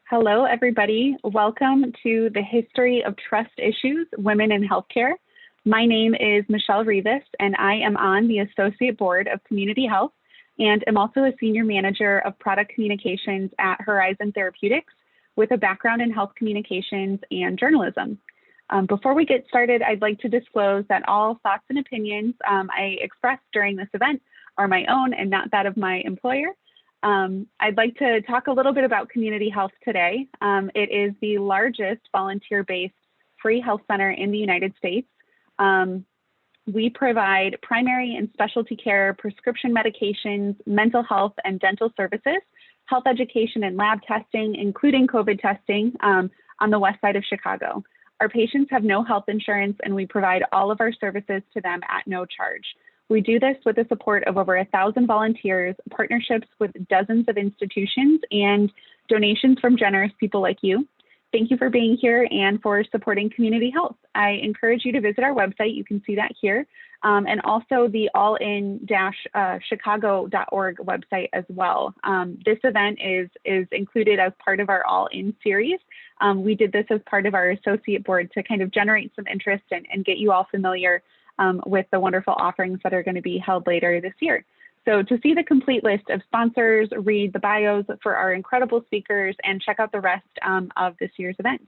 Hello, everybody. Welcome to the History of Trust Issues, Women in Healthcare. My name is Michelle Rivas, and I am on the Associate Board of Community Health and am also a Senior Manager of Product Communications at Horizon Therapeutics with a background in health communications and journalism. Before we get started, I'd like to disclose that all thoughts and opinions I express during this event are my own and not that of my employer. I'd like to talk a little bit about community health today. It is the largest volunteer-based free health center in the United States. We provide primary and specialty care, prescription medications, mental health and dental services, health education and lab testing, including COVID testing on the west side of Chicago. Our patients have no health insurance, and we provide all of our services to them at no charge. We do this with the support of over 1,000 volunteers, partnerships with dozens of institutions, and donations from generous people like you. Thank you for being here and for supporting community health. I encourage you to visit our website. You can see that here, and also the allin-chicago.org website as well. This event is included as part of our All In series. We did this as part of our associate board to kind of generate some interest and get you all familiar with the wonderful offerings that are going to be held later this year. So to see the complete list of sponsors, read the bios for our incredible speakers, and check out the rest of this year's events.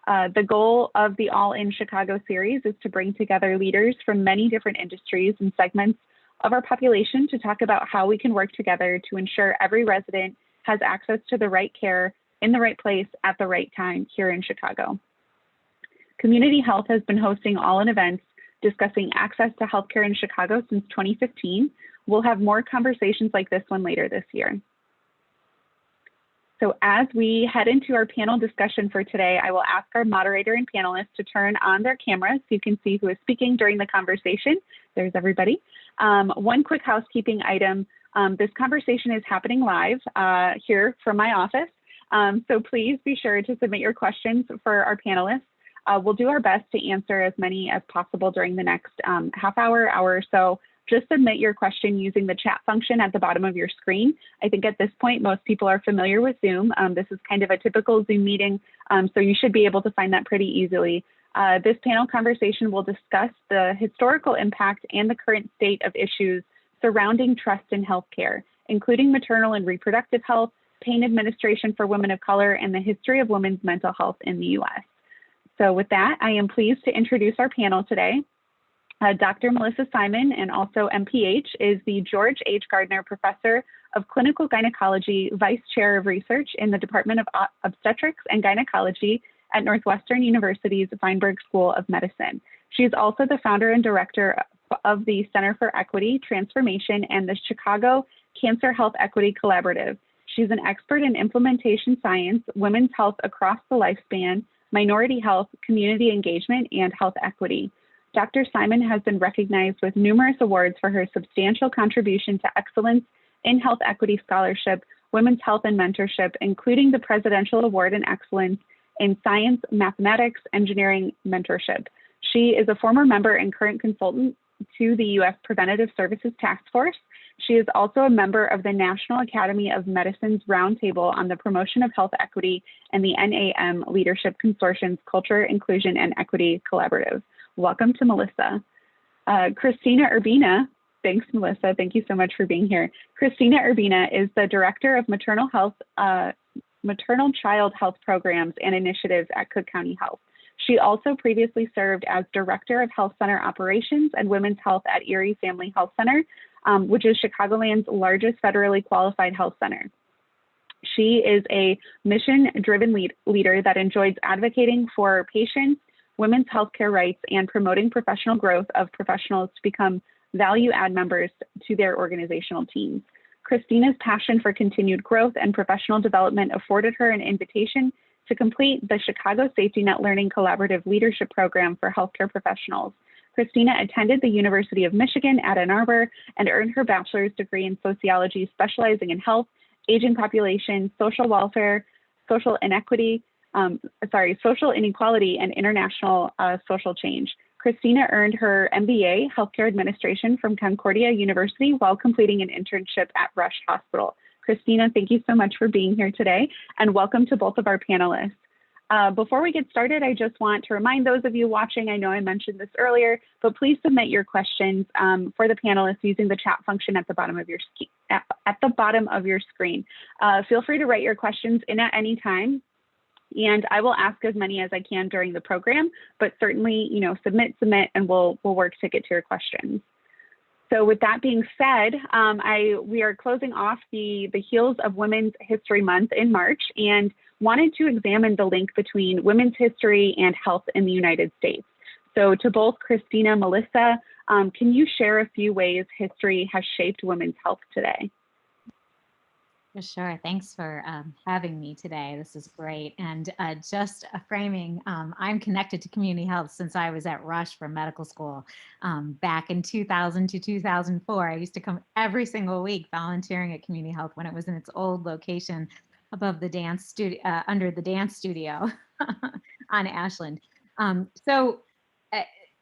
The goal of the All In Chicago series is to bring together leaders from many different industries and segments of our population to talk about how we can work together to ensure every resident has access to the right care in the right place at the right time here in Chicago. Community Health has been hosting All In events discussing access to healthcare in Chicago since 2015. We'll have more conversations like this one later this year. So as we head into our panel discussion for today, I will ask our moderator and panelists to turn on their cameras so you can see who is speaking during the conversation. There's everybody. One quick housekeeping item. This conversation is happening live here from my office. So please be sure to submit your questions for our panelists. We'll do our best to answer as many as possible during the next half hour or so. Just submit your question using the chat function at the bottom of your screen. I think at this point, most people are familiar with Zoom. This is kind of a typical Zoom meeting, so you should be able to find that pretty easily. This panel conversation will discuss the historical impact and the current state of issues surrounding trust in healthcare, including maternal and reproductive health, pain administration for women of color, and the history of women's mental health in the U.S. So with that, I am pleased to introduce our panel today. Dr. Melissa Simon, and also MPH, is the George H. Gardner Professor of Clinical Gynecology, Vice Chair of Research in the Department of Obstetrics and Gynecology at Northwestern University's Feinberg School of Medicine. She is also the founder and director of the Center for Equity, Transformation, and the Chicago Cancer Health Equity Collaborative. She's an expert in implementation science, women's health across the lifespan, minority health, community engagement, and health equity. Dr. Simon has been recognized with numerous awards for her substantial contribution to excellence in health equity scholarship, women's health and mentorship, including the Presidential Award in Excellence in Science, Mathematics, Engineering Mentorship. She is a former member and current consultant to the U.S. Preventative Services Task Force. She is also a member of the National Academy of Medicine's Roundtable on the Promotion of Health Equity and the NAM Leadership Consortium's Culture, Inclusion, and Equity Collaborative. Welcome to Melissa. Christina Urbina, thanks Melissa, thank you so much for being here. Christina Urbina is the Director of Maternal Child Health Programs and Initiatives at Cook County Health. She also previously served as Director of Health Center Operations and Women's Health at Erie Family Health Center, which is Chicagoland's largest federally qualified health center. She is a mission-driven leader that enjoys advocating for patients, women's healthcare rights, and promoting professional growth of professionals to become value-add members to their organizational teams. Christina's passion for continued growth and professional development afforded her an invitation to complete the Chicago Safety Net Learning Collaborative Leadership Program for healthcare professionals. Christina attended the University of Michigan at Ann Arbor and earned her bachelor's degree in sociology, specializing in health, aging population, social welfare, social inequality, and international social change. Christina earned her MBA, Healthcare Administration from Concordia University while completing an internship at Rush Hospital. Christina, thank you so much for being here today, and welcome to both of our panelists. Before we get started, I just want to remind those of you watching, I know I mentioned this earlier, but please submit your questions for the panelists using the chat function at the bottom of your screen. Feel free to write your questions in at any time, and I will ask as many as I can during the program, but certainly, submit, and we'll work to get to your questions. So with that being said, we are closing off the heels of Women's History Month in March, and wanted to examine the link between women's history and health in the United States. So to both Christina, Melissa, can you share a few ways history has shaped women's health today? Sure. Thanks for having me today. This is great. And just a framing, I'm connected to community health since I was at Rush for medical school back in 2000 to 2004. I used to come every single week volunteering at community health when it was in its old location above the dance studio, under the dance studio on Ashland. So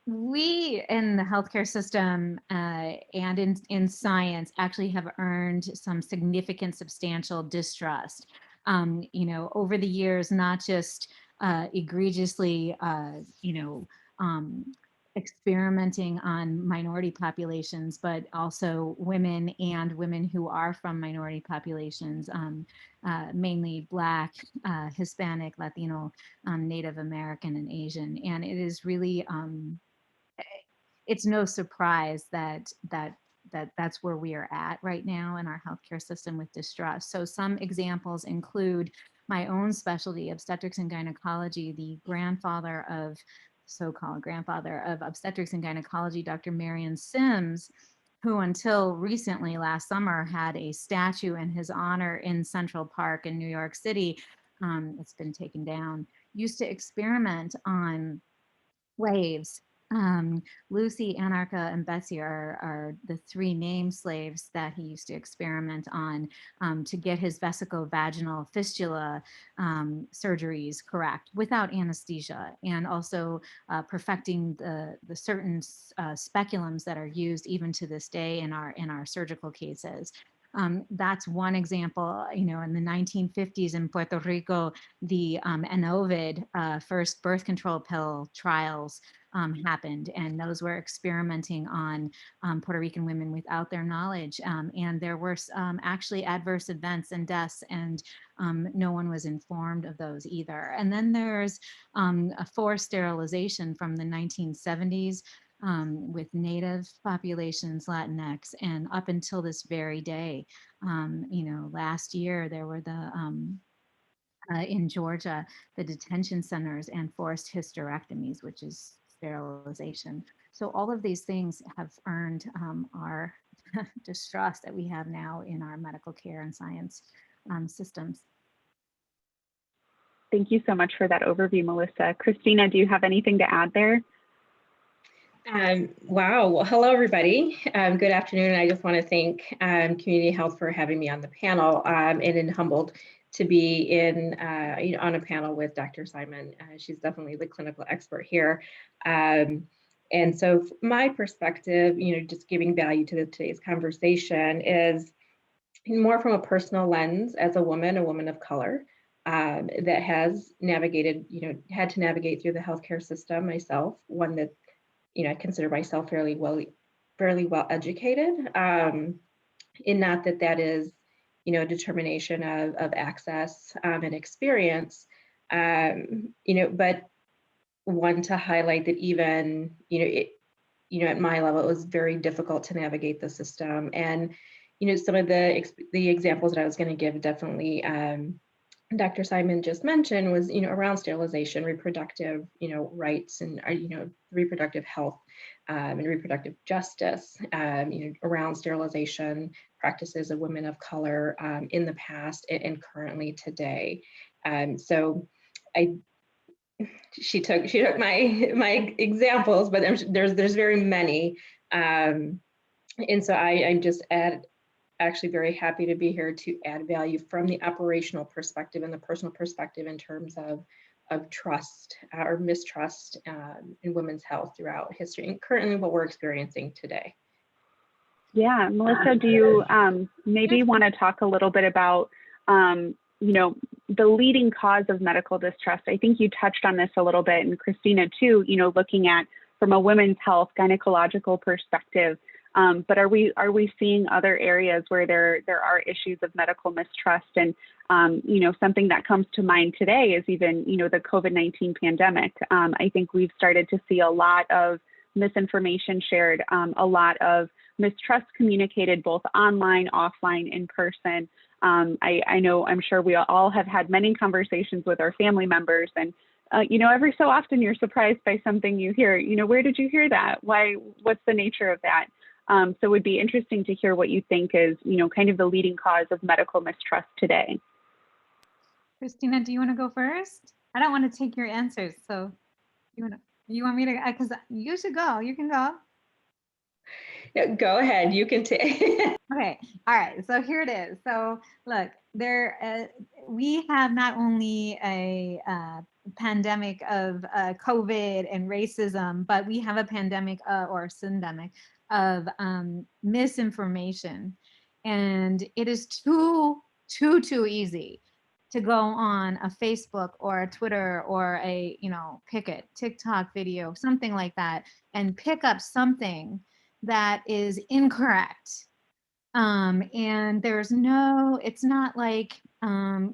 we in the healthcare system and in science actually have earned some significant, substantial distrust. Over the years, not just egregiously, experimenting on minority populations, but also women and women who are from minority populations, mainly Black, Hispanic, Latino, Native American, and Asian. And it is really, it's no surprise that that's where we are at right now in our healthcare system with distrust. So some examples include my own specialty, obstetrics and gynecology, the so-called grandfather of obstetrics and gynecology, Dr. Marion Sims, who until recently last summer had a statue in his honor in Central Park in New York City. It's been taken down, used to experiment on slaves. Lucy, Anarcha, and Betsy are the three named slaves that he used to experiment on to get his vesicovaginal fistula surgeries correct without anesthesia, and also perfecting the certain speculums that are used even to this day in our surgical cases. That's one example. In the 1950s in Puerto Rico, the Enovid first birth control pill trials happened, and those were experimenting on Puerto Rican women without their knowledge, and there were actually adverse events and deaths, and no one was informed of those either. And then there's a forced sterilization from the 1970s with Native populations, Latinx, and up until this very day. Last year there were in Georgia, the detention centers and forced hysterectomies, which is sterilization. So all of these things have earned our distrust that we have now in our medical care and science systems. Thank you so much for that overview, Melissa. Christina, do you have anything to add there? Wow. Well, hello, everybody. Good afternoon. I just want to thank Community Health for having me on the panel, and humbled to be on a panel with Dr. Simon. She's definitely the clinical expert here. And so my perspective, just giving value to today's conversation is more from a personal lens as a woman of color that has navigated, had to navigate through the healthcare system myself, one that I consider myself fairly well educated, in not that is, a determination of access and experience, but one to highlight that even, at my level, it was very difficult to navigate the system. And, some of the examples that I was going to give definitely Dr. Simon just mentioned was, around sterilization, reproductive, rights and, reproductive health and reproductive justice, around sterilization practices of women of color in the past and currently today. So she took my examples, but there's very many. And so I'm just actually very happy to be here to add value from the operational perspective and the personal perspective in terms of trust or mistrust in women's health throughout history and currently what we're experiencing today. Yeah, Melissa, do you maybe want to talk a little bit about, you know, the leading cause of medical distrust? I think you touched on this a little bit, and Christina too, you know, looking at from a women's health gynecological perspective. But are we seeing other areas where there are issues of medical mistrust? And you know, something that comes to mind today is even, you know, the COVID-19 pandemic. I think we've started to see a lot of misinformation shared, a lot of mistrust communicated both online, offline, in person. I know, I'm sure we all have had many conversations with our family members, and you know, every so often you're surprised by something you hear. You know, where did you hear that? Why? What's the nature of that? So it would be interesting to hear what you think is, you know, kind of the leading cause of medical mistrust today. Christina, do you want to go first? I don't want to take your answers, so you want me to? Because you should go. You can go. Yeah, go ahead. You can take. Okay. All right. So here it is. So look, we have not only a pandemic of COVID and racism, but we have a pandemic or syndemic of misinformation, and it is too easy to go on a Facebook or a Twitter or a, you know, pick it, TikTok video, something like that, and pick up something that is incorrect. And there's no, it's not like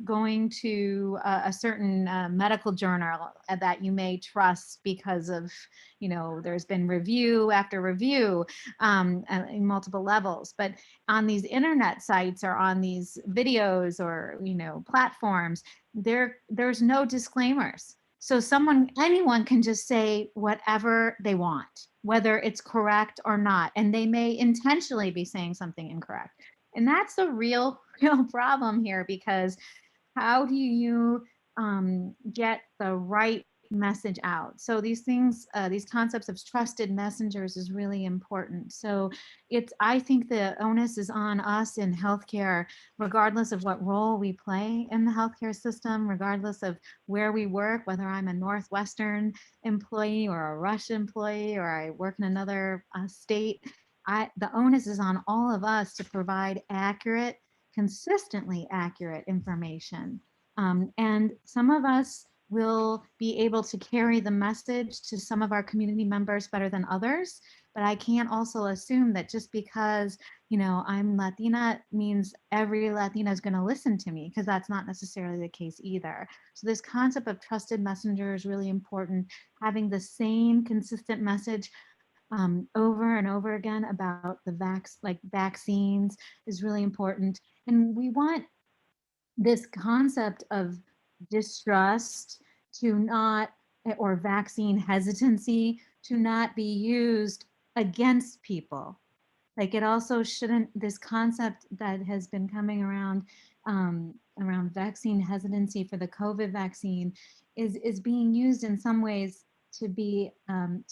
going to a certain medical journal that you may trust because of, you know, there's been review after review in multiple levels. But on these internet sites or on these videos or, you know, platforms, there's no disclaimers. So anyone can just say whatever they want, whether it's correct or not, and they may intentionally be saying something incorrect. And that's a real problem here, because how do you get the right message out? So these things, these concepts of trusted messengers is really important. So I think the onus is on us in healthcare, regardless of what role we play in the healthcare system, regardless of where we work, whether I'm a Northwestern employee or a Rush employee, or I work in another state. The onus is on all of us to provide accurate, consistently accurate information. And some of us will be able to carry the message to some of our community members better than others. But I can't also assume that just because, you know, I'm Latina means every Latina is going to listen to me, because that's not necessarily the case either. So this concept of trusted messenger is really important. Having the same consistent message over and over again about vaccines is really important. And we want this concept of distrust to not, or vaccine hesitancy to not be used against people. Like, it also shouldn't, this concept that has been coming around around vaccine hesitancy for the COVID vaccine is being used in some ways to be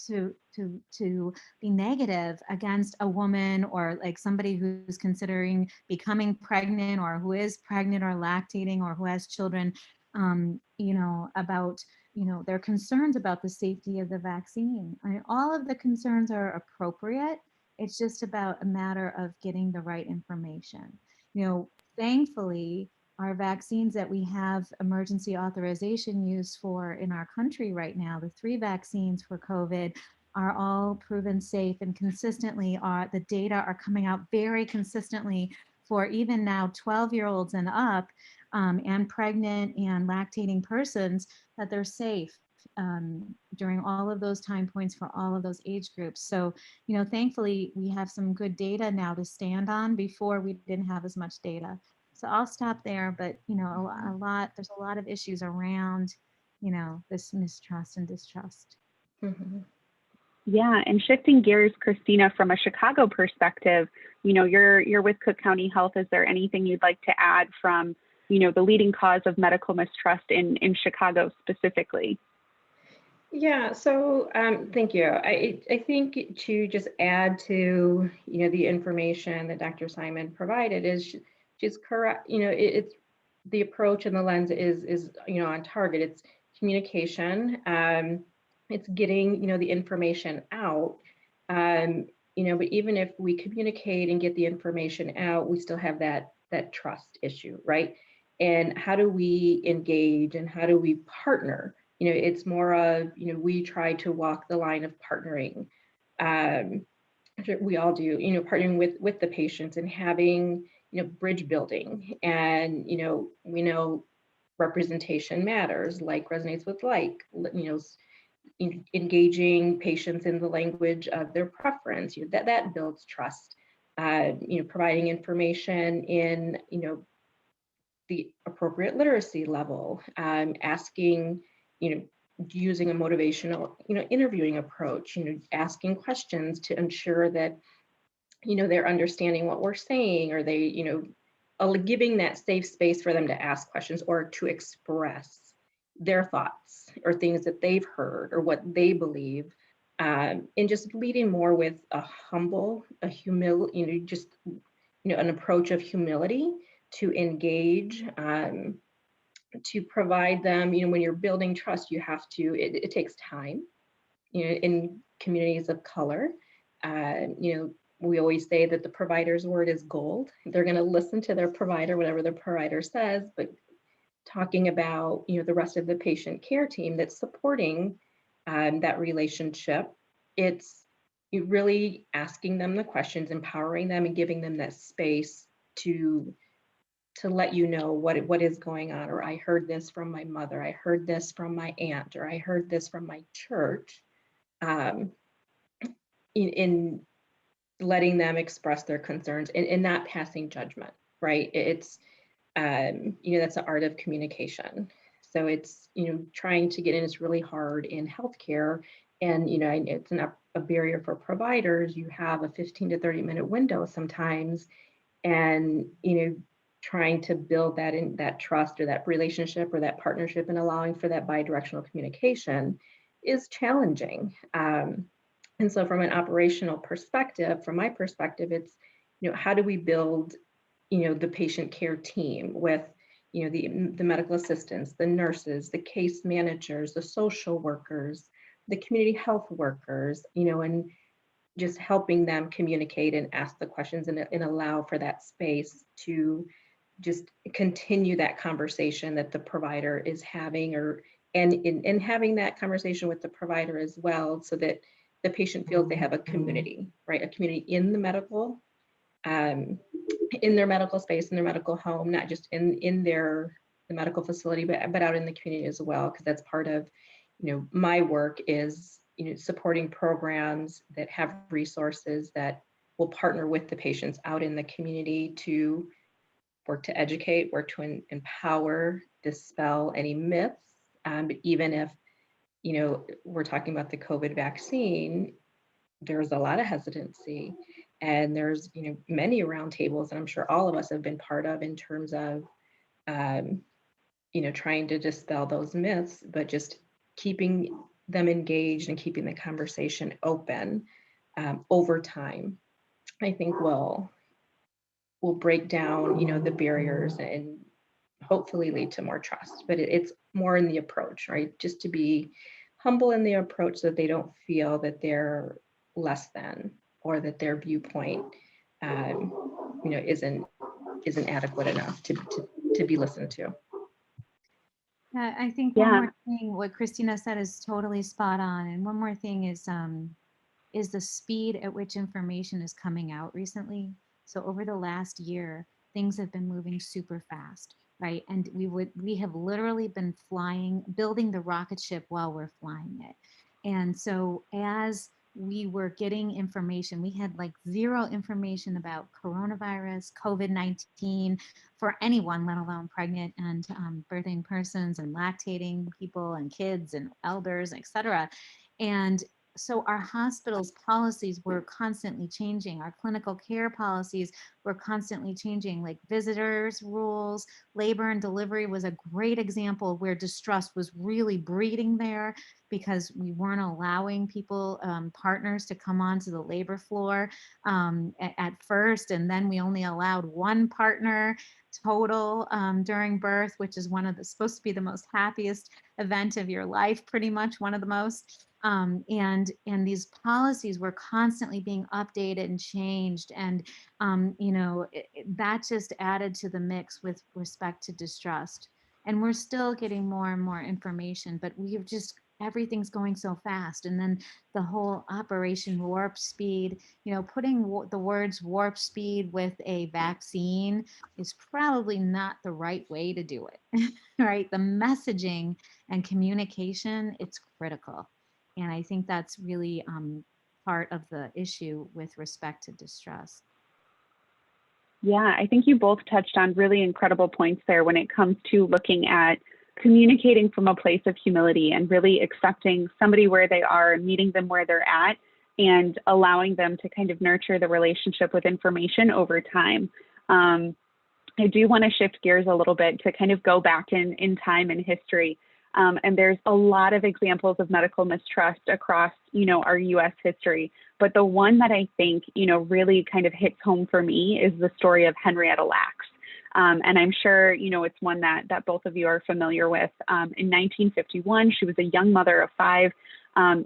to be negative against a woman, or like somebody who's considering becoming pregnant, or who is pregnant or lactating, or who has children, you know, about, you know, their concerns about the safety of the vaccine. I mean, all of the concerns are appropriate. It's just about a matter of getting the right information. You know, thankfully, our vaccines that we have emergency authorization use for in our country right now, the 3 vaccines for COVID, are all proven safe, and consistently the data are coming out very consistently for even now 12-year-olds and up, and pregnant and lactating persons, that they're safe during all of those time points for all of those age groups. So, you know, thankfully we have some good data now to stand on. Before, we didn't have as much data. So I'll stop there, but, you know, there's a lot of issues around, you know, this mistrust and distrust. Mm-hmm. Yeah, and shifting gears, Christina, from a Chicago perspective, you know, you're with Cook County Health. Is there anything you'd like to add from, you know, the leading cause of medical mistrust in Chicago specifically? Yeah, so thank you. I think to just add to, you know, the information that Dr. Simon provided is she's correct. You know, it's the approach and the lens is, you know, on target. It's communication. It's getting, you know, the information out. You but even if we communicate and get the information out, we still have that trust issue, right? And how do we engage and how do we partner? It's more of, we try to walk the line of partnering. Um, we all do, partnering with the patients and having, bridge building. And, we know representation matters, like resonates with like, engaging patients in the language of their preference, that builds trust. Providing information in, the appropriate literacy level, asking, using a motivational, interviewing approach, asking questions to ensure that, they're understanding what we're saying, or they, giving that safe space for them to ask questions or to express their thoughts or things that they've heard or what they believe, and just leading more with a humble, an approach of humility to engage, to provide them, when you're building trust, you have to, it takes time, in communities of color. We always say that the provider's word is gold. They're going to listen to their provider, whatever the provider says, but talking about, the rest of the patient care team that's supporting that relationship, it's really asking them the questions, empowering them and giving them that space to let you know what is going on, or I heard this from my mother, I heard this from my aunt, or I heard this from my church, in letting them express their concerns and not passing judgment, right? It's, that's the art of communication. So it's, trying to get in is really hard in healthcare. And, it's a barrier for providers. You have a 15 to 30-minute window sometimes. And, trying to build that trust or that relationship or that partnership and allowing for that bi-directional communication is challenging. And so from an operational perspective, from my perspective, it's, how do we build, the patient care team with, the medical assistants, the nurses, the case managers, the social workers, the community health workers, and just helping them communicate and ask the questions and allow for that space to just continue that conversation that the provider is having, and having that conversation with the provider as well, so that the patient feels they have a community, right? A community in the medical, in their medical space, in their medical home, not just in the medical facility, but out in the community as well, because that's part of, my work is, supporting programs that have resources that will partner with the patients out in the community to work to educate, work to empower, dispel any myths. But even if, we're talking about the COVID vaccine, there's a lot of hesitancy, and there's, many roundtables, and I'm sure all of us have been part of, in terms of, trying to dispel those myths, but just keeping them engaged and keeping the conversation open, over time, I think will break down, the barriers and hopefully lead to more trust. But it's more in the approach, right? Just to be humble in the approach, so that they don't feel that they're less than, or that their viewpoint, isn't adequate enough to be listened to. I think Yeah. one more thing, what Christina said is totally spot on. And one more thing is the speed at which information is coming out recently. So over the last year, things have been moving super fast, right? And we have literally been building the rocket ship while we're flying it. And so as we were getting information, we had like zero information about coronavirus, COVID-19 for anyone, let alone pregnant and birthing persons and lactating people and kids and elders, et cetera. And so our hospitals' policies were constantly changing. Our clinical care policies were constantly changing, like visitors rules. Labor and delivery was a great example where distrust was really breeding there because we weren't allowing people, partners, to come onto the labor floor at first, and then we only allowed one partner total during birth, which is one of the supposed to be the most happiest event of your life, pretty much one of the most. And these policies were constantly being updated and changed, and that just added to the mix with respect to distrust. And we're still getting more and more information, but we've just everything's going so fast. And then the whole Operation Warp Speed, putting the words warp speed with a vaccine is probably not the right way to do it. Right? The messaging and communication, it's critical. And I think that's really part of the issue with respect to distrust. Yeah, I think you both touched on really incredible points there when it comes to looking at communicating from a place of humility and really accepting somebody where they are, meeting them where they're at, and allowing them to kind of nurture the relationship with information over time. I do want to shift gears a little bit to kind of go back in time and history. And there's a lot of examples of medical mistrust across, our U.S. history. But the one that I think, really kind of hits home for me is the story of Henrietta Lacks. And I'm sure, it's one that both of you are familiar with. In 1951, she was a young mother of 5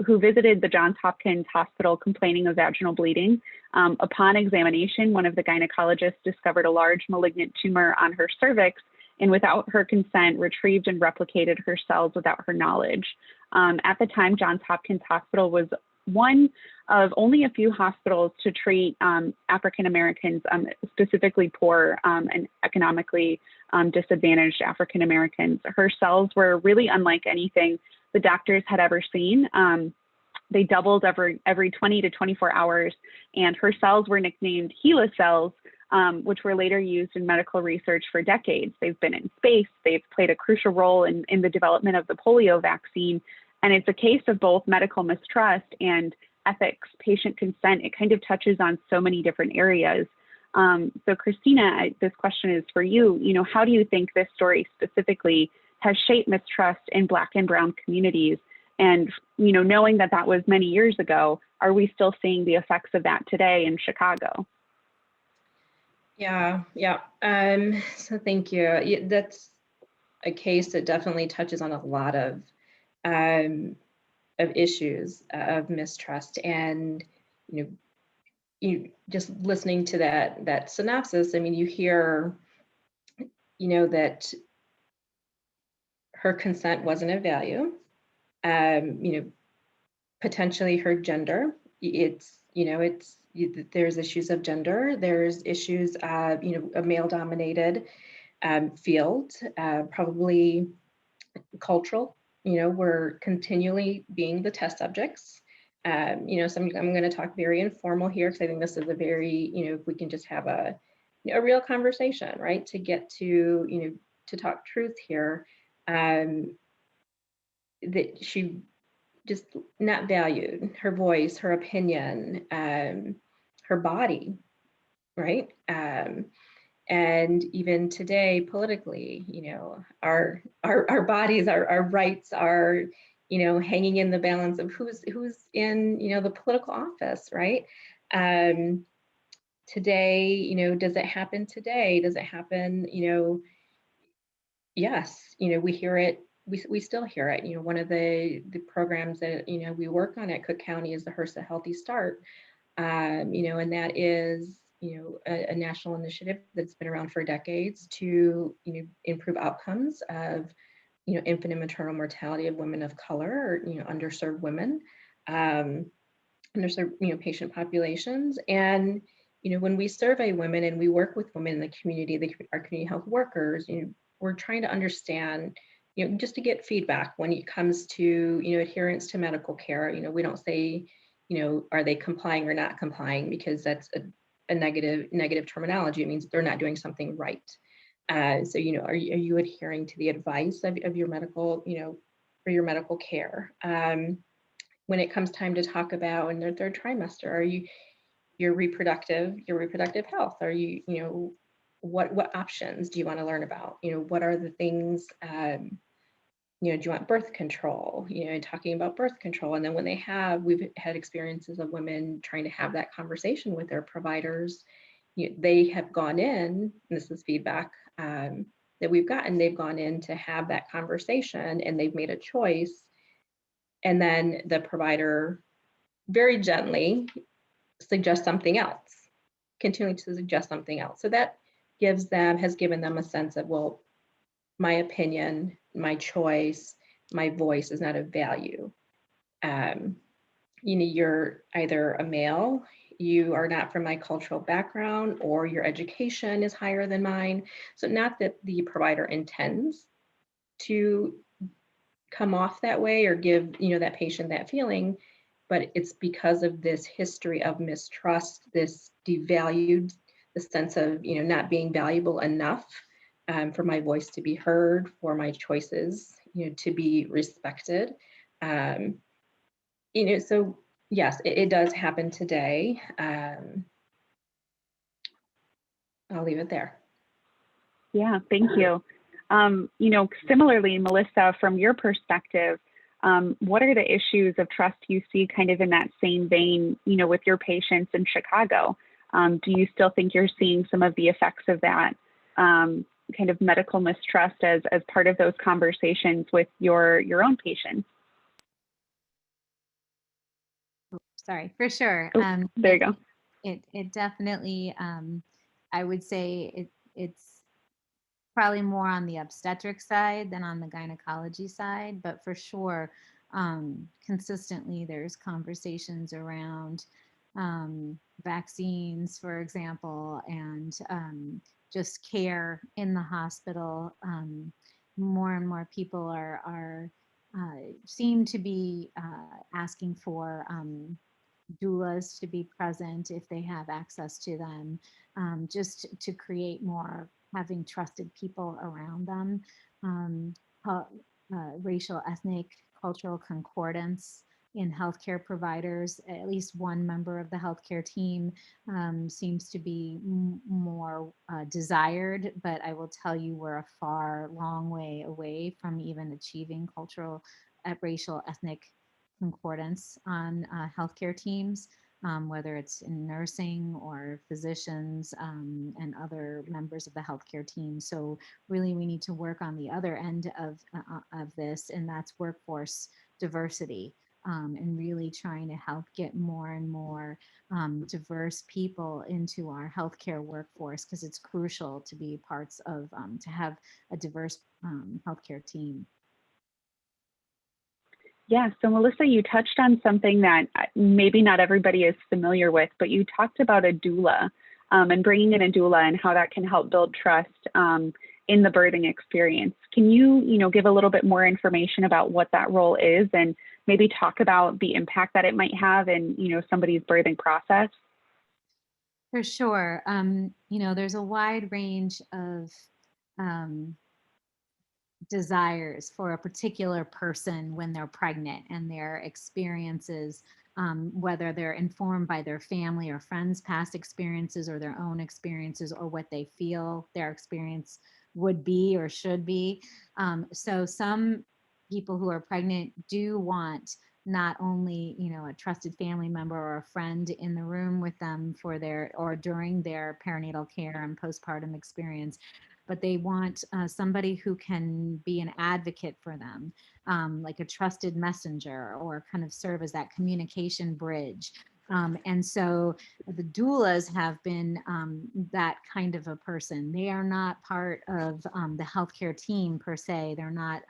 who visited the Johns Hopkins Hospital complaining of vaginal bleeding. Upon examination, one of the gynecologists discovered a large malignant tumor on her cervix, and without her consent, retrieved and replicated her cells without her knowledge. At the time, Johns Hopkins Hospital was one of only a few hospitals to treat African Americans, specifically poor and economically disadvantaged African Americans. Her cells were really unlike anything the doctors had ever seen. They doubled every 20 to 24 hours, and her cells were nicknamed HeLa cells, which were later used in medical research for decades. They've been in space. They've played a crucial role in the development of the polio vaccine. And it's a case of both medical mistrust and ethics, patient consent. It kind of touches on so many different areas. So Christina, this question is for you. How do you think this story specifically has shaped mistrust in Black and Brown communities? And, knowing that was many years ago, are we still seeing the effects of that today in Chicago? Yeah. So thank you. That's a case that definitely touches on a lot of issues of mistrust. And you just listening to that synopsis, I mean, you hear that her consent wasn't of value, potentially her gender. There's issues of gender, there's issues of a male-dominated field, probably cultural. We're continually being the test subjects. So I'm going to talk very informal here because I think this is a very, if we can just have a real conversation, right? To get to, to talk truth here, that she just not valued, her voice, her opinion, her body, right? And even today, politically, our bodies, our rights are, hanging in the balance of who's in, the political office, right? Today, does it happen today? Does it happen, yes, we hear it, we still hear it. One of the programs that, we work on at Cook County is the HRSA Healthy Start, and that is, a national initiative that's been around for decades to, improve outcomes of, infant and maternal mortality of women of color, or, underserved women, underserved, patient populations. And, when we survey women and we work with women in the community, our community health workers, we're trying to understand, just to get feedback when it comes to, adherence to medical care. We don't say, are they complying or not complying, because that's a negative terminology. It means they're not doing something right. So, are you adhering to the advice of your medical, for your medical care? When it comes time to talk about in their 3rd trimester, are you, your reproductive health. Are you, what options do you want to learn about? What are the things, do you want birth control, talking about birth control. And then when we've had experiences of women trying to have that conversation with their providers, they have gone in, and this is feedback that we've gotten, they've gone in to have that conversation and they've made a choice. And then the provider very gently suggests something else, continuing to suggest something else. So that has given them a sense of, well, my opinion, my choice, my voice is not of value. You're either a male, you are not from my cultural background, or your education is higher than mine. So not that the provider intends to come off that way or give, that patient that feeling, but it's because of this history of mistrust, this devalued, the sense of, not being valuable enough for my voice to be heard, for my choices, to be respected. So yes, it does happen today. I'll leave it there. Yeah, thank you. Similarly, Melissa, from your perspective, what are the issues of trust you see kind of in that same vein, with your patients in Chicago? Do you still think you're seeing some of the effects of that kind of medical mistrust as part of those conversations with your own patients? Sorry, for sure. There you go. It definitely, I would say it's probably more on the obstetric side than on the gynecology side, but for sure, consistently there's conversations around vaccines, for example, and just care in the hospital. More and more people seem to be asking for doulas to be present if they have access to them, just to create more having trusted people around them. Racial, ethnic, cultural concordance in healthcare providers. At least one member of the healthcare team seems to be more desired, but I will tell you we're a long way away from even achieving cultural, racial, ethnic concordance on healthcare teams, whether it's in nursing or physicians and other members of the healthcare team. So really we need to work on the other end of this, and that's workforce diversity. And really trying to help get more and more diverse people into our healthcare workforce, because it's crucial to be parts of, to have a diverse healthcare team. Yeah, so Melissa, you touched on something that maybe not everybody is familiar with, but you talked about a doula and bringing in a doula and how that can help build trust in the birthing experience. Can you, give a little bit more information about what that role is and maybe talk about the impact that it might have in, somebody's birthing process? For sure. There's a wide range of desires for a particular person when they're pregnant, and their experiences, whether they're informed by their family or friends' past experiences or their own experiences, or what they feel their experience would be or should be. So some people who are pregnant do want not only, a trusted family member or a friend in the room with them for or during their perinatal care and postpartum experience, but they want somebody who can be an advocate for them, like a trusted messenger, or kind of serve as that communication bridge. And so the doulas have been that kind of a person. They are not part of the healthcare team per se. They're not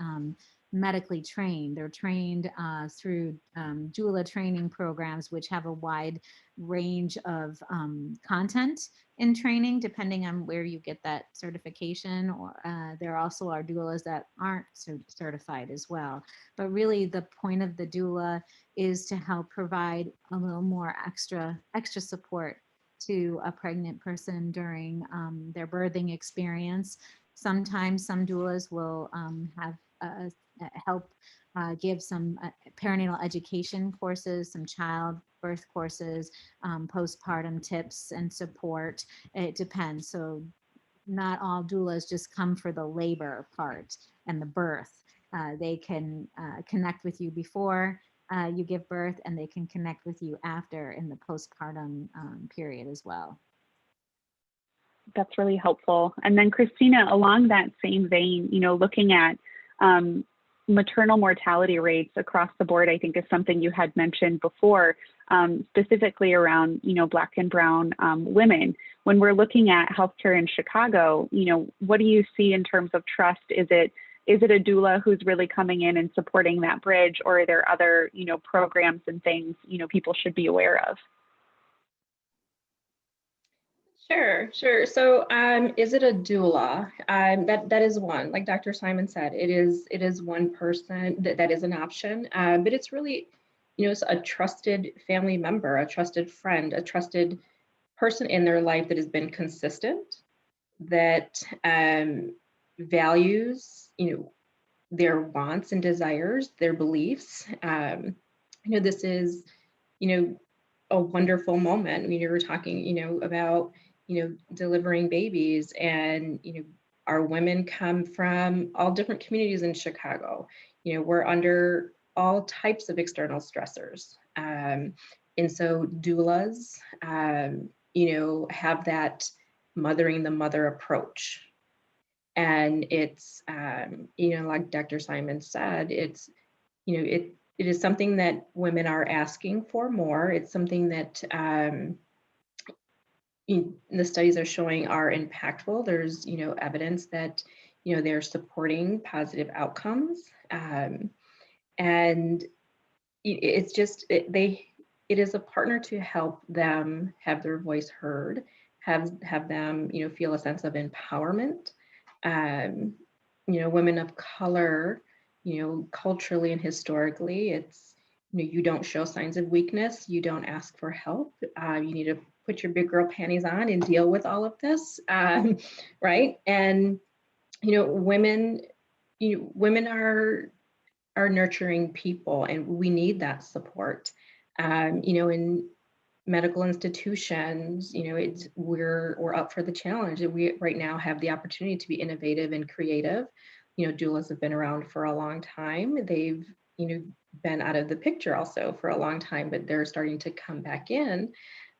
medically trained. They're trained through doula training programs, which have a wide range of content in training, depending on where you get that certification. Or there also are doulas that aren't certified as well. But really the point of the doula is to help provide a little more extra support to a pregnant person during their birthing experience. Sometimes some doulas will have help give some perinatal education courses, some childbirth courses, postpartum tips and support. It depends. So not all doulas just come for the labor part and the birth. They can connect with you before you give birth, and they can connect with you after in the postpartum period as well. That's really helpful. And then Christina, along that same vein, looking at maternal mortality rates across the board, I think is something you had mentioned before, specifically around, Black and Brown women. When we're looking at healthcare in Chicago, what do you see in terms of trust? Is it a doula who's really coming in and supporting that bridge, or are there other, programs and things, people should be aware of? Sure. So, is it a doula? That is one. Like Dr. Simon said, it is one person that is an option. But it's really, it's a trusted family member, a trusted friend, a trusted person in their life that has been consistent, that values, their wants and desires, their beliefs. This is, a wonderful moment. We were talking, about delivering babies, and our women come from all different communities in Chicago. We're under all types of external stressors, and so doulas have that mothering the mother approach. And it's like Dr. Simon said, it's it is something that women are asking for more. It's something that the studies are showing are impactful. There's, evidence that, they're supporting positive outcomes. And it's just, it is a partner to help them have their voice heard, have them, feel a sense of empowerment. Women of color, culturally and historically, it's, you don't show signs of weakness, you don't ask for help, you need to put your big girl panties on and deal with all of this, right? And women are nurturing people, and we need that support. In medical institutions, we're up for the challenge, and we right now have the opportunity to be innovative and creative. Doulas have been around for a long time. They've been out of the picture also for a long time, but they're starting to come back in.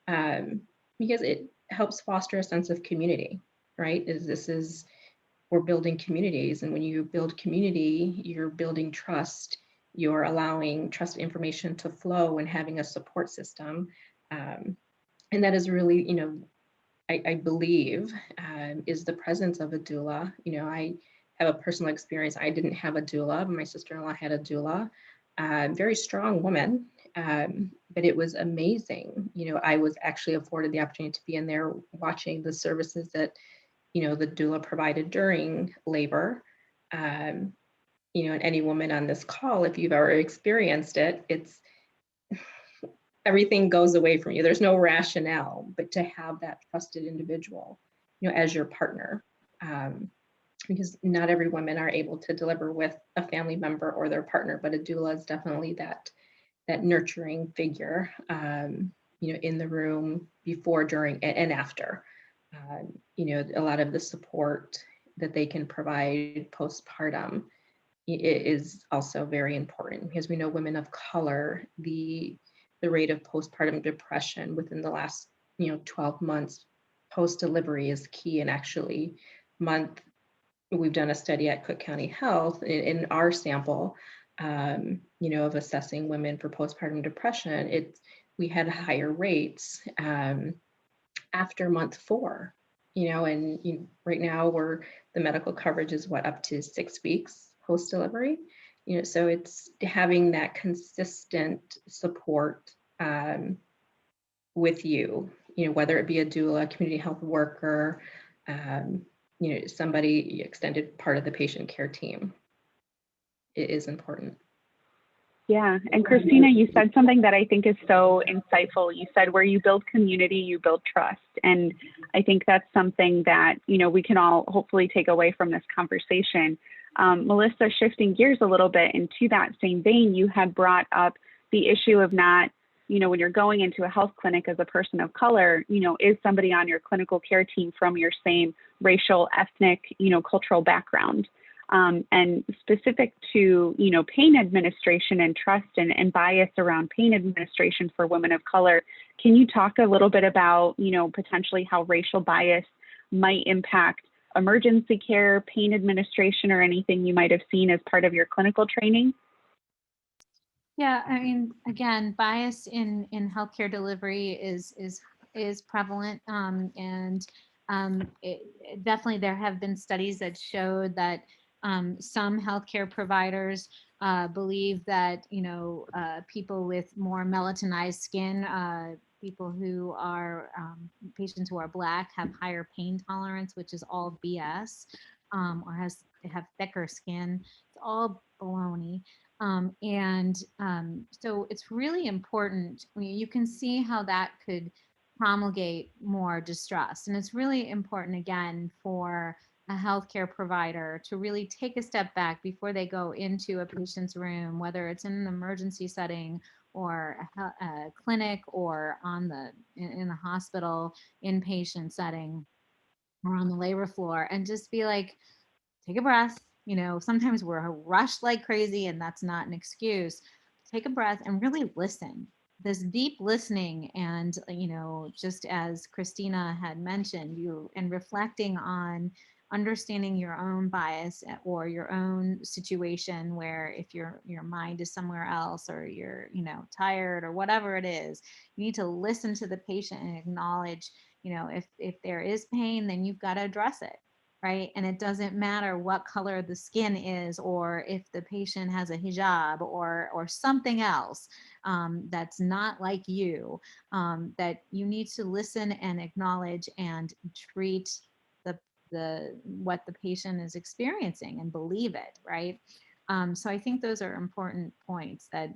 Because it helps foster a sense of community, right? We're building communities, and when you build community, you're building trust, you're allowing trust information to flow and having a support system. And that is really, I believe, is the presence of a doula. I have a personal experience. I didn't have a doula, but my sister-in-law had a doula. Very strong woman, but it was amazing. I was actually afforded the opportunity to be in there watching the services that, the doula provided during labor. And any woman on this call, if you've ever experienced it, it's everything goes away from you. There's no rationale, but to have that trusted individual, as your partner. Because not every woman are able to deliver with a family member or their partner, but a doula is definitely that nurturing figure, in the room before, during, and after. A lot of the support that they can provide postpartum is also very important, because we know women of color, the rate of postpartum depression within the last 12 months post-delivery is key. And actually we've done a study at Cook County Health in our sample, of assessing women for postpartum depression. We had higher rates after month 4, and right now the medical coverage is up to 6 weeks post-delivery. So it's having that consistent support with you, whether it be a doula, community health worker, somebody extended part of the patient care team. It is important. Yeah, and Christina, you said something that I think is so insightful. You said where you build community, you build trust. And I think that's something that, we can all hopefully take away from this conversation. Melissa, shifting gears a little bit into that same vein, you had brought up the issue of not, when you're going into a health clinic as a person of color, is somebody on your clinical care team from your same racial, ethnic, cultural background? And specific to, pain administration and trust and bias around pain administration for women of color, can you talk a little bit about, potentially how racial bias might impact emergency care, pain administration, or anything you might have seen as part of your clinical training? Yeah, I mean, again, bias in healthcare delivery is prevalent, and definitely there have been studies that showed that some healthcare providers believe that people with more melatonized skin, people who are patients who are Black, have higher pain tolerance, which is all BS, or have thicker skin. It's all baloney. So it's really important. I mean, you can see how that could promulgate more distrust. And it's really important, again, for a healthcare provider to really take a step back before they go into a patient's room, whether it's in an emergency setting or a clinic or in the hospital inpatient setting or on the labor floor, and just be like, take a breath. Sometimes we're rushed like crazy, and that's not an excuse. Take a breath and really listen. This deep listening, and just as Christina had mentioned, and reflecting on understanding your own bias or your own situation, where if your mind is somewhere else, or you're tired or whatever it is, you need to listen to the patient and acknowledge, if there is pain, then you've got to address it. Right. And it doesn't matter what color the skin is, or if the patient has a hijab or something else that's not like you, that you need to listen and acknowledge and treat what the patient is experiencing and believe it. Right. So I think those are important points, that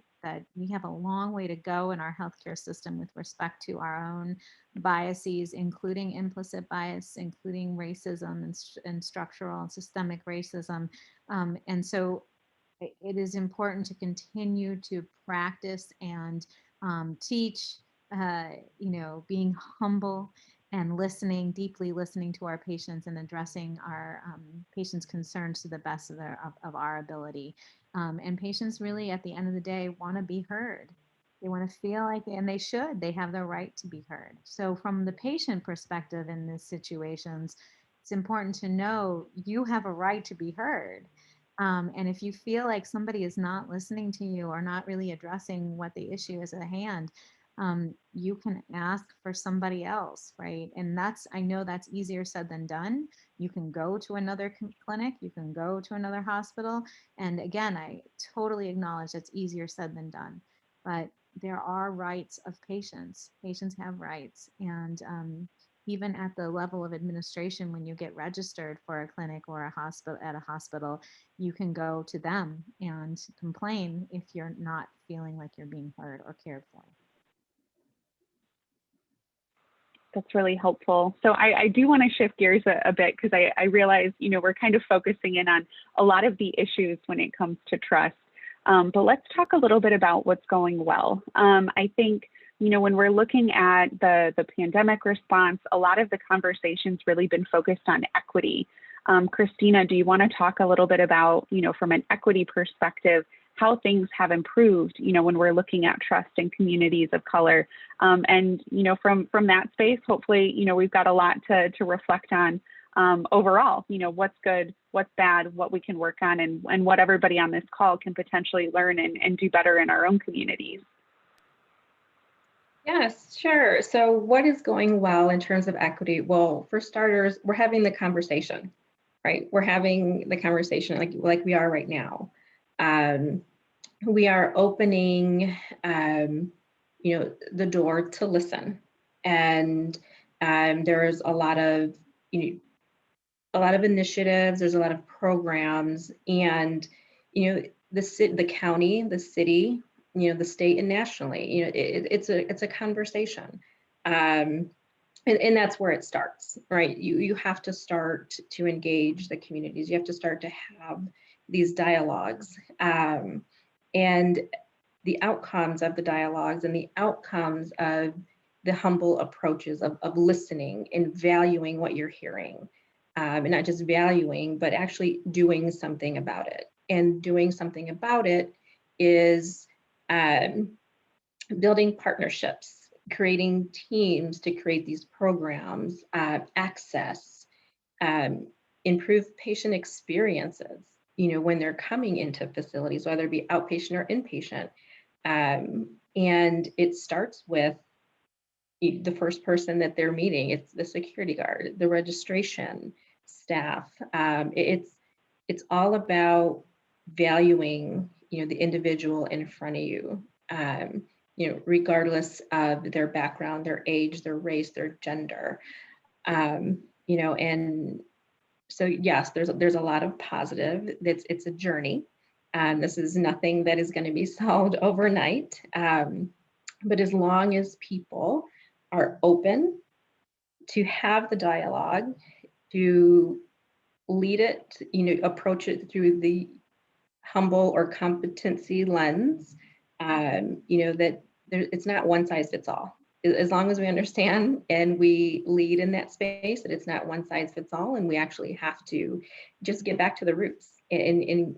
we have a long way to go in our healthcare system with respect to our own biases, including implicit bias, including racism and structural and systemic racism. And so it is important to continue to practice and teach, being humble and deeply listening to our patients, and addressing our patients' concerns to the best of our ability. And patients really, at the end of the day, want to be heard. They want to feel like, and they have the right to be heard. So from the patient perspective in these situations, it's important to know you have a right to be heard. And if you feel like somebody is not listening to you or not really addressing what the issue is at hand, you can ask for somebody else, right? And I know that's easier said than done. You can go to another clinic, you can go to another hospital. And again, I totally acknowledge that's easier said than done. But there are rights of patients. Patients have rights. And even at the level of administration, when you get registered for a clinic or at a hospital, you can go to them and complain if you're not feeling like you're being heard or cared for. That's really helpful. So I do want to shift gears a bit, because I realize, we're kind of focusing in on a lot of the issues when it comes to trust. But let's talk a little bit about what's going well. I think, when we're looking at the pandemic response, a lot of the conversation's really been focused on equity. Christina, do you want to talk a little bit about, from an equity perspective, how things have improved, when we're looking at trust in communities of color? And, from that space, hopefully, we've got a lot to reflect on overall, what's good, what's bad, what we can work on, and what everybody on this call can potentially learn and do better in our own communities. Yes, sure. So what is going well in terms of equity? Well, for starters, we're having the conversation, right? We're having the conversation like we are right now. We are opening, the door to listen, and there's a lot of, initiatives. There's a lot of programs, and the county, the city, the state, and nationally, it's a conversation, and that's where it starts, right? You have to start to engage the communities. You have to start to have these dialogues, and the outcomes of the dialogues and the outcomes of the humble approaches of listening and valuing what you're hearing, and not just valuing, but actually doing something about it. And doing something about it is building partnerships, creating teams to create these programs, access, improve patient experiences, when they're coming into facilities, whether it be outpatient or inpatient. And it starts with the first person that they're meeting. It's the security guard, the registration staff. It's all about valuing, the individual in front of you, regardless of their background, their age, their race, their gender. And so yes, there's a lot of positive. It's a journey. This is nothing that is going to be solved overnight. But as long as people are open to have the dialogue, to lead it, approach it through the humble or competency lens, that it's not one size fits all. As long as we understand and we lead in that space, that it's not one size fits all, and we actually have to just get back to the roots. And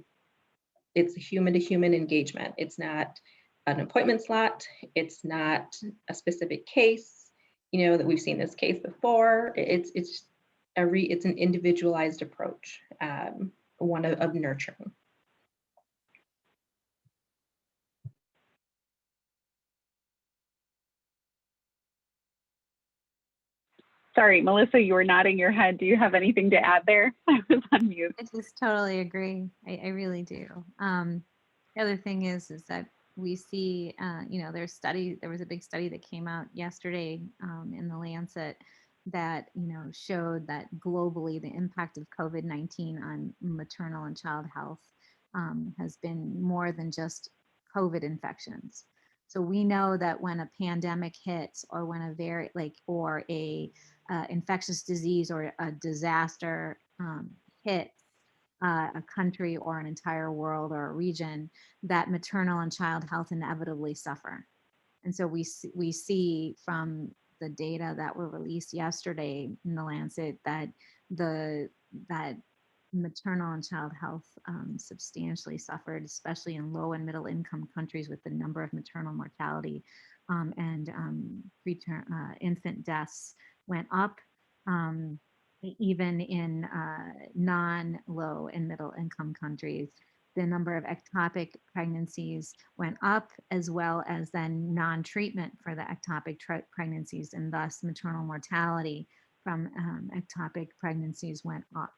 it's human to human engagement. It's not an appointment slot. It's not a specific case, that we've seen this case before. It's an individualized approach, one of nurturing. Sorry, Melissa, you were nodding your head. Do you have anything to add there? I was on mute. I just totally agree. I really do. The other thing is that we see, there was a big study that came out yesterday in the Lancet that, showed that globally the impact of COVID-19 on maternal and child health has been more than just COVID infections. So we know that when a pandemic hits, or when or a infectious disease or a disaster hits a country or an entire world or a region, that maternal and child health inevitably suffer. And so we see from the data that were released yesterday in the Lancet that that maternal and child health substantially suffered, especially in low and middle income countries, with the number of maternal mortality and preterm infant deaths went up. Even in non-low and middle income countries, the number of ectopic pregnancies went up, as well as then non-treatment for the ectopic pregnancies, and thus maternal mortality from ectopic pregnancies went up.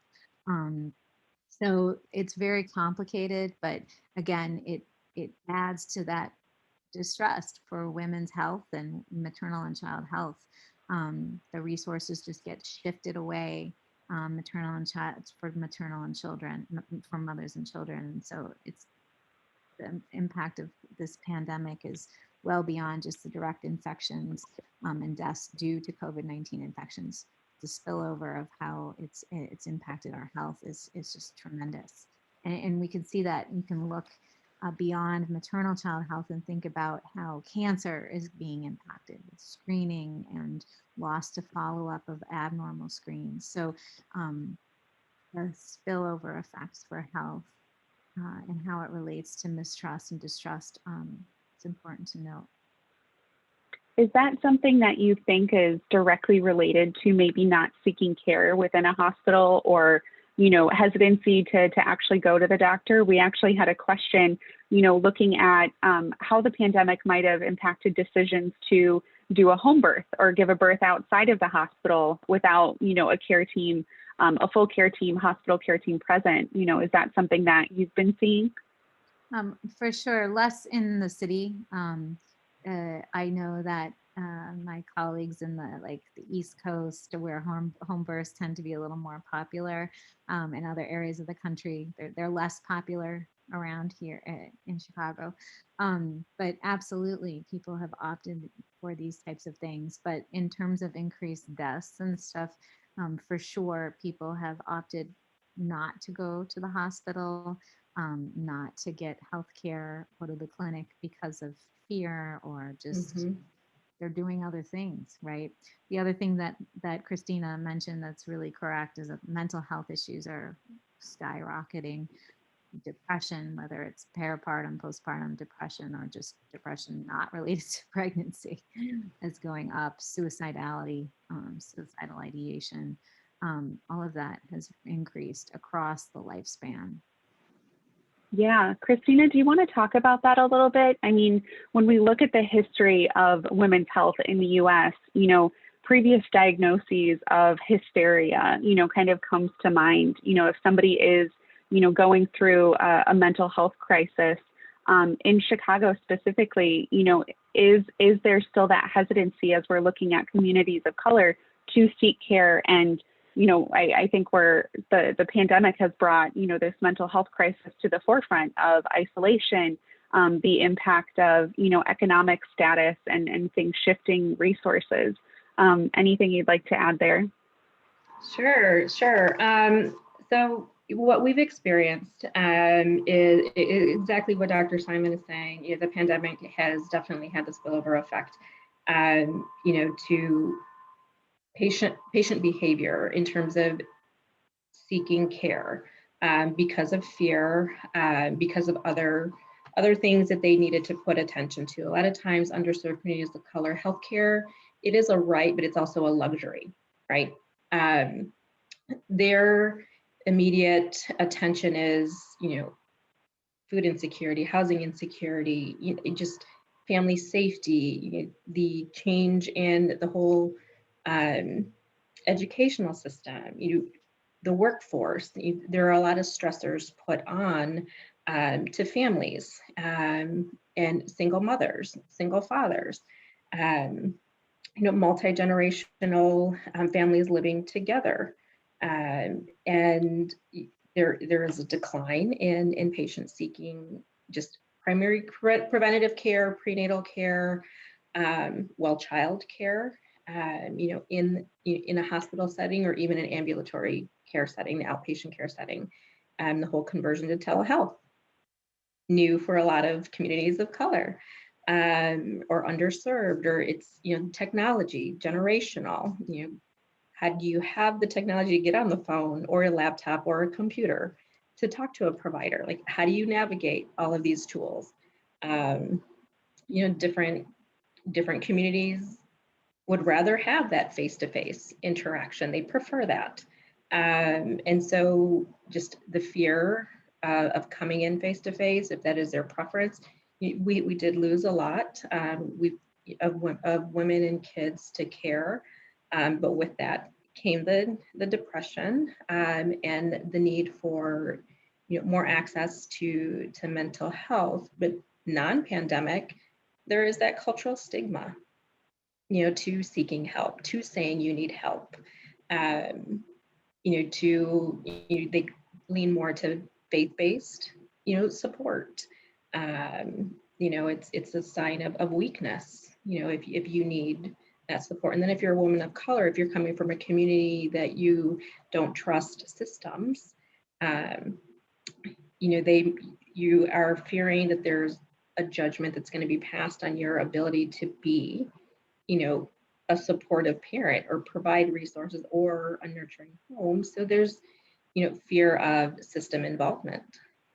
So it's very complicated, but again, it adds to that distrust for women's health and maternal and child health. The resources just get shifted away, maternal and child for maternal and children, for mothers and children. And so it's the impact of this pandemic is well beyond just the direct infections and deaths due to COVID-19 infections. The spillover of how it's impacted our health is just tremendous. And we can see that. You can look beyond maternal child health and think about how cancer is being impacted with screening and loss to follow-up of abnormal screens. So the spillover effects for health and how it relates to mistrust and distrust, it's important to note. Is that something that you think is directly related to maybe not seeking care within a hospital, or hesitancy to actually go to the doctor? We actually had a question, looking at how the pandemic might have impacted decisions to do a home birth or give a birth outside of the hospital without, a care team, a full care team, hospital care team present. Is that something that you've been seeing? For sure, less in the city. I know that my colleagues in the East Coast, where home births tend to be a little more popular, in other areas of the country, they're less popular around here in Chicago. But absolutely, people have opted for these types of things. But in terms of increased deaths and stuff, for sure, people have opted not to go to the hospital. not to get health care or to the clinic because of fear or just Mhm. they're doing other things, right? The other thing that Christina mentioned that's really correct is that mental health issues are skyrocketing. Depression, whether it's peripartum, postpartum depression, or just depression not related to pregnancy, is going up. Suicidality, suicidal ideation, all of that has increased across the lifespan. Yeah, Christina, do you want to talk about that a little bit? I mean, when we look at the history of women's health in the US, previous diagnoses of hysteria, kind of comes to mind. If somebody is, going through a mental health crisis, in Chicago specifically, is there still that hesitancy as we're looking at communities of color to seek care? And I think where the pandemic has brought, this mental health crisis to the forefront of isolation, the impact of, economic status and things shifting resources. Anything you'd like to add there? Sure. So what we've experienced is exactly what Dr. Simon is saying. The pandemic has definitely had the spillover effect, to patient behavior in terms of seeking care, because of fear, because of other things that they needed to put attention to. A lot of times, underserved communities of color, healthcare, it is a right, but it's also a luxury, right? Their immediate attention is, food insecurity, housing insecurity, just family safety, the change in the whole educational system, the workforce. There are a lot of stressors put on to families, and single mothers, single fathers, multi-generational families living together. And there is a decline in patients seeking just primary preventative care, prenatal care, child care, in a hospital setting or even an ambulatory care setting, the outpatient care setting, the whole conversion to telehealth, new for a lot of communities of color, or underserved, or it's, technology, generational, how do you have the technology to get on the phone or a laptop or a computer to talk to a provider? Like, how do you navigate all of these tools? Different communities would rather have that face-to-face interaction. They prefer that. And so just the fear of coming in face-to-face, if that is their preference, we did lose a lot of women and kids to care. But with that came the depression, and the need for more access to mental health. But non-pandemic, there is that cultural stigma, to seeking help, to saying you need help, they lean more to faith-based, support. It's a sign of weakness, if you need that support. And then if you're a woman of color, if you're coming from a community that you don't trust systems, you are fearing that there's a judgment that's going to be passed on your ability to be, a supportive parent or provide resources or a nurturing home. So there's, fear of system involvement,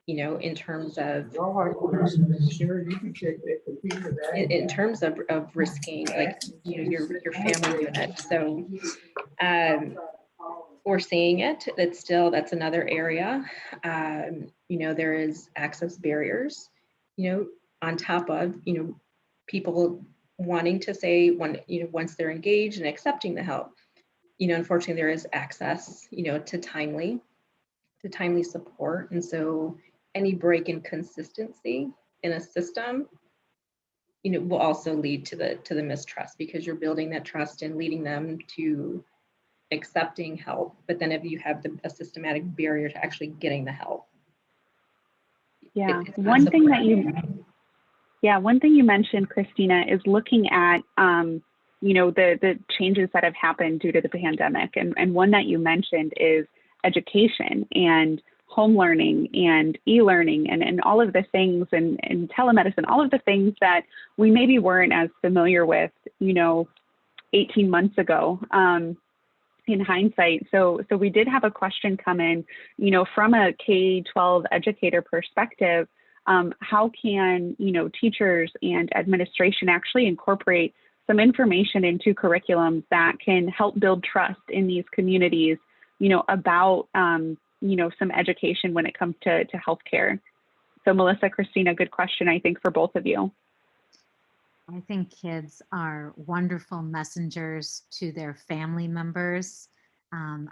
in terms of risking, like, your family unit. So we're seeing it. That's another area. There is access barriers, on top of, people wanting to say once they're engaged and accepting the help, unfortunately there is access, to timely support. And so any break in consistency in a system, will also lead to the mistrust, because you're building that trust and leading them to accepting help. But then if you have a systematic barrier to actually getting the help. Yeah, one thing you mentioned, Christina, is looking at the changes that have happened due to the pandemic. And one that you mentioned is education and home learning and e-learning and all of the things and telemedicine, all of the things that we maybe weren't as familiar with, 18 months ago. In hindsight. So we did have a question come in, from a K-12 educator perspective, how can, teachers and administration actually incorporate some information into curriculums that can help build trust in these communities, about, some education when it comes to healthcare. So Melissa, Christina, good question, I think, for both of you. I think kids are wonderful messengers to their family members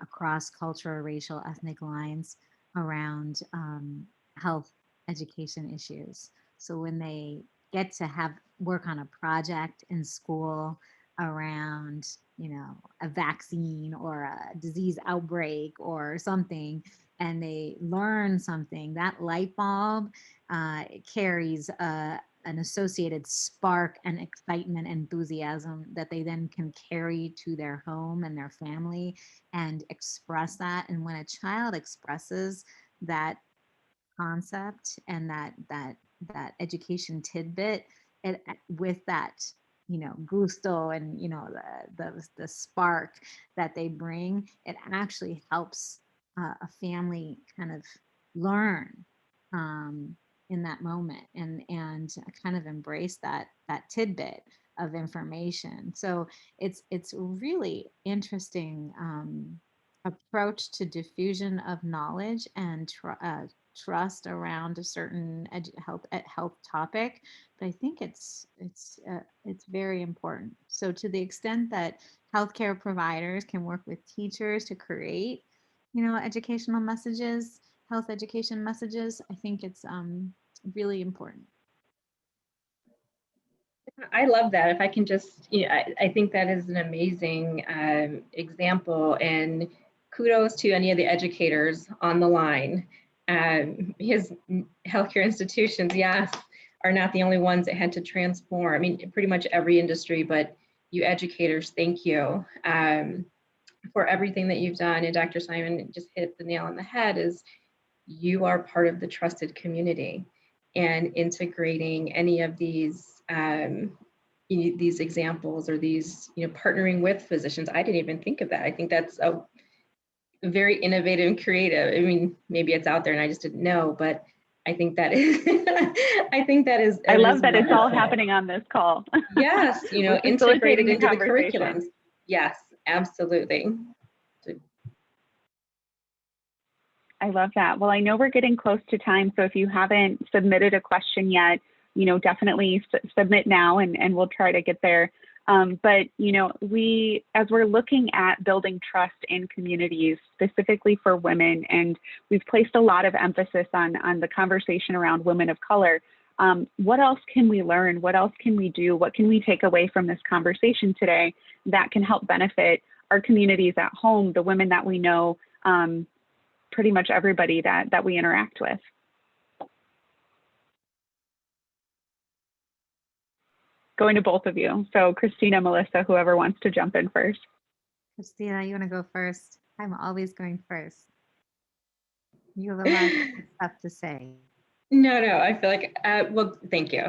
across cultural, racial, ethnic lines around health education issues. So when they get to work on a project in school around, a vaccine or a disease outbreak or something, and they learn something, that light bulb carries an associated spark and excitement, enthusiasm that they then can carry to their home and their family and express that. And when a child expresses that concept and that education tidbit, with that, gusto and the spark that they bring, it actually helps a family kind of learn in that moment and kind of embrace that tidbit of information. So it's really interesting approach to diffusion of knowledge and trust around a certain health topic. But I think it's very important. So to the extent that healthcare providers can work with teachers to create, educational messages, health education messages, I think it's really important. I love that. If I can just, I think that is an amazing example, and kudos to any of the educators on the line. His healthcare institutions, yes, are not the only ones that had to transform. I mean, pretty much every industry, but you educators, thank you for everything that you've done. And Dr. Simon just hit the nail on the head, is you are part of the trusted community, and integrating any of these examples or these, partnering with physicians. I didn't even think of that. I think that's a very innovative and creative. I mean, maybe it's out there and I just didn't know, but I think that is, I love that it's all happening on this call. Yes, integrated into the curriculums. Yes, absolutely. I love that. Well, I know we're getting close to time, so if you haven't submitted a question yet, definitely submit now, and we'll try to get there. But as we're looking at building trust in communities, specifically for women, and we've placed a lot of emphasis on the conversation around women of color. What else can we learn? What else can we do? What can we take away from this conversation today that can help benefit our communities at home, the women that we know, pretty much everybody that we interact with? Going to both of you. So Christina, Melissa, whoever wants to jump in first. Christina, you want to go first? I'm always going first. You have a lot of stuff to say. No, I feel like, well, thank you.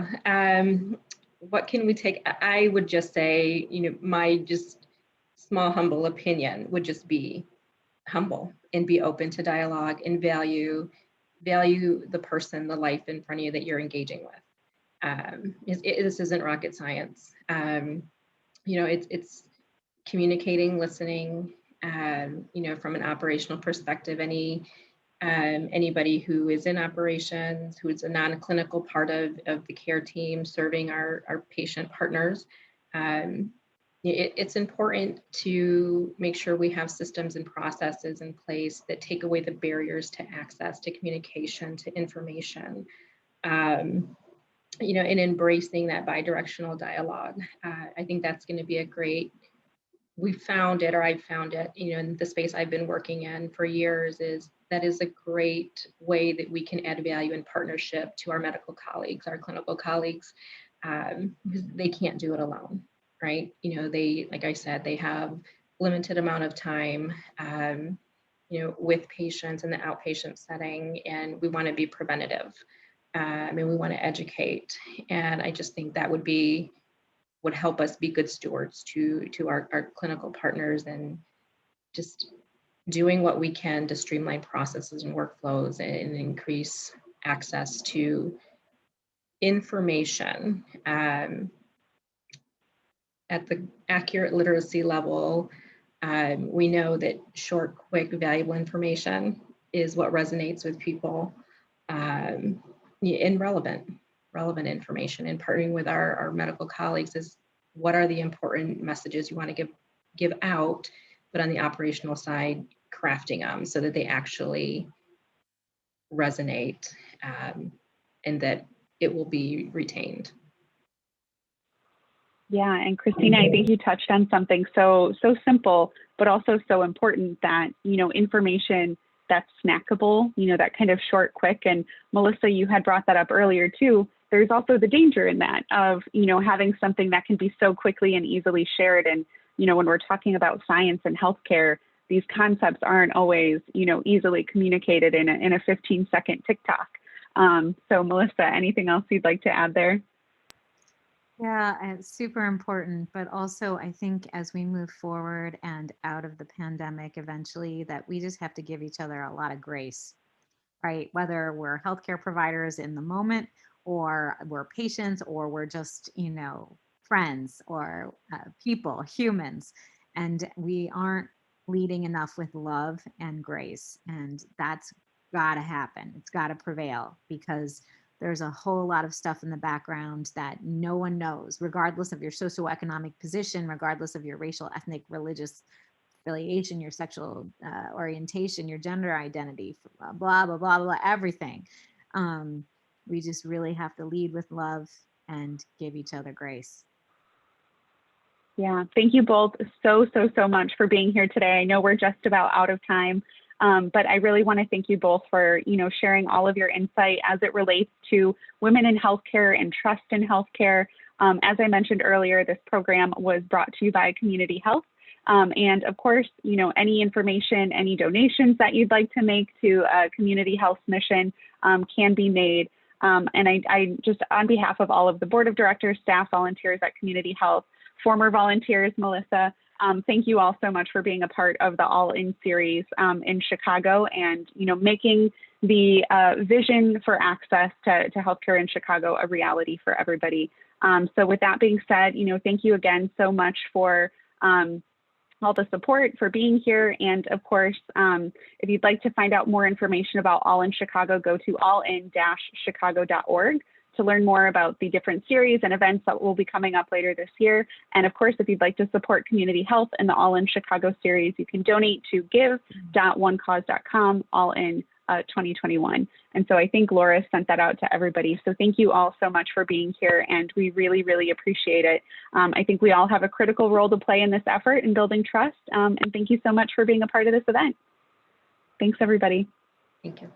What can we take? I would just say, my just small, humble opinion would just be humble and be open to dialogue and value the person, the life in front of you that you're engaging with. This isn't rocket science. It's communicating, listening, from an operational perspective. Anybody who is in operations, who is a non-clinical part of the care team serving our patient partners, it's important to make sure we have systems and processes in place that take away the barriers to access, to communication, to information, and embracing that bidirectional dialogue. I think that's going to be I've found it, in the space I've been working in for years, is a great way that we can add value in partnership to our medical colleagues, our clinical colleagues, because they can't do it alone, right? They, like I said, they have limited amount of time. with patients in the outpatient setting, and we want to be preventative. And we want to educate. And I just think that would help us be good stewards to our clinical partners, and just doing what we can to streamline processes and workflows and increase access to information at the accurate literacy level. We know that short, quick, valuable information is what resonates with people, and relevant information. And partnering with our medical colleagues is what are the important messages you want to give out, but on the operational side, crafting them so that they actually resonate, and that it will be retained. Yeah, and Christina, I think you touched on something so simple, but also so important, that, information that's snackable, that kind of short, quick. And Melissa, you had brought that up earlier too. There's also the danger in that of, having something that can be so quickly and easily shared. And, when we're talking about science and healthcare, these concepts aren't always, easily communicated in a 15-second TikTok. So Melissa, anything else you'd like to add there? Yeah, it's super important, but also I think as we move forward and out of the pandemic eventually, that we just have to give each other a lot of grace, right? Whether we're healthcare providers in the moment, or we're patients, or we're just, friends, or people, humans, and we aren't leading enough with love and grace. And that's got to happen. It's got to prevail, because there's a whole lot of stuff in the background that no one knows, regardless of your socioeconomic position, regardless of your racial, ethnic, religious affiliation, your sexual orientation, your gender identity, blah, blah, blah, blah, everything. We just really have to lead with love and give each other grace. Yeah, thank you both so much for being here today. I know we're just about out of time. But I really want to thank you both for, sharing all of your insight as it relates to women in healthcare and trust in healthcare. As I mentioned earlier, this program was brought to you by Community Health. And of course, any information, any donations that you'd like to make to Community Health's mission can be made. And I just, on behalf of all of the board of directors, staff, volunteers at Community Health, former volunteers, Melissa, thank you all so much for being a part of the All In series in Chicago, and making the vision for access to healthcare in Chicago a reality for everybody. So with that being said, thank you again so much for all the support, for being here. And of course, if you'd like to find out more information about All In Chicago, go to allin-chicago.org to learn more about the different series and events that will be coming up later this year. And of course, if you'd like to support Community Health and the All In Chicago series, you can donate to give.onecause.com, All In 2021. And so I think Laura sent that out to everybody. So thank you all so much for being here, and we really, really appreciate it. I think we all have a critical role to play in this effort in building trust. And thank you so much for being a part of this event. Thanks, everybody. Thank you.